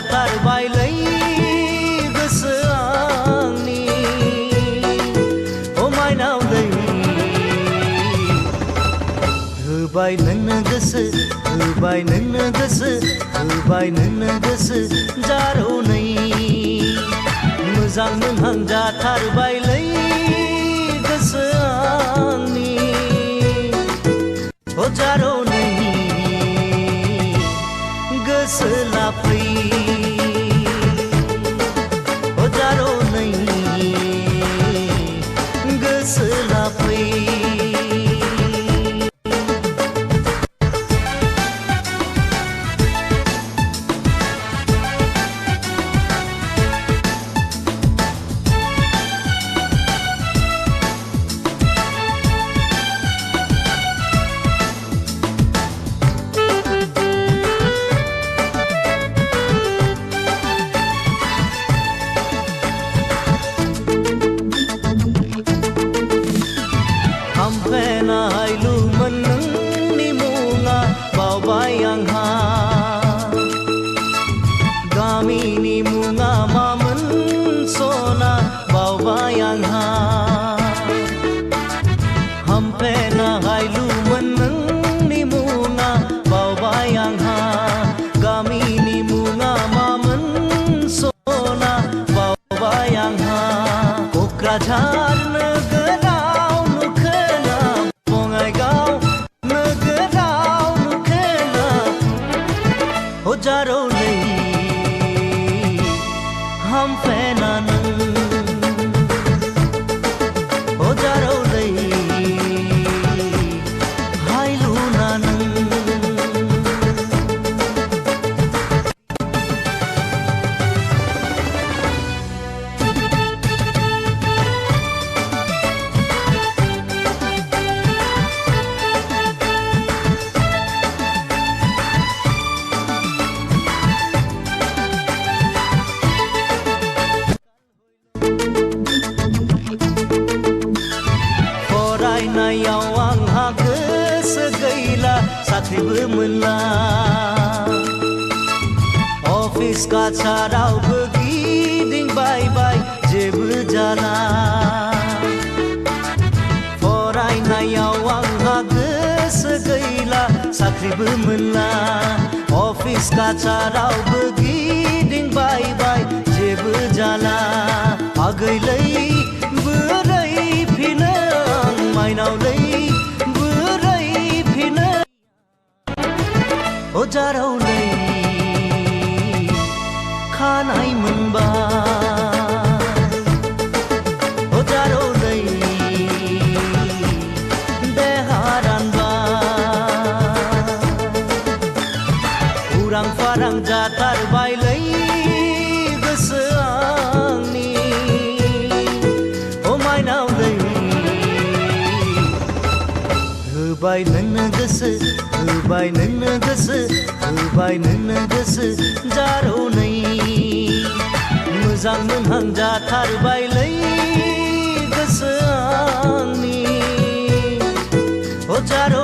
जाथारबायलै गोसो आंनि ओ माइनावलै होबाय नोंनो गोसो होबाय नोंनो गोसो होबाय नोंनो गोसो जारौनै मोजां मोनहां जाथारबायलै गोसो आंनि ओ जारौनै गोसो लाफै ओ जारौनै गोसो लाफै हामफेनायलुमोन नोंनि मुङा बावबाय आंहा गामिनि मुङा मामोन सना बावबाय आंहा हामफेनायलुमोन नोंनि मुङा बावबाय आंहा गामिनि मुङा मामोन सना बावबाय आंहा क'क्राझार जारौलै हामफेना नों ओ जारौलै हायलुना नों फरायनायाव आंहा गोसो गैला साख्रिबो मोनला अफिस काछारावबो गिदिंबायबाय जेबो जाला फरायनायाव आंहा गोसो गैला साख्रिबो मोनला अफिस काछारावबो गिदिंबायबाय जेबो जाला आगैलै बोरै फिनो माइनावलै बोरै फिनो ओ जारौलै खानाय मोनबाय ओ जारौलै देहा रानबाय उरां फारां जाथारबायलै गोसो आंनि ओ माइनावलै होबाय नोंनो गोसो होबाय नोंनो गोसो होबाय नोंनो गोसो जारौनै मोजां मोनहां जाथारबायलै गोसो आंनि ओ जारौ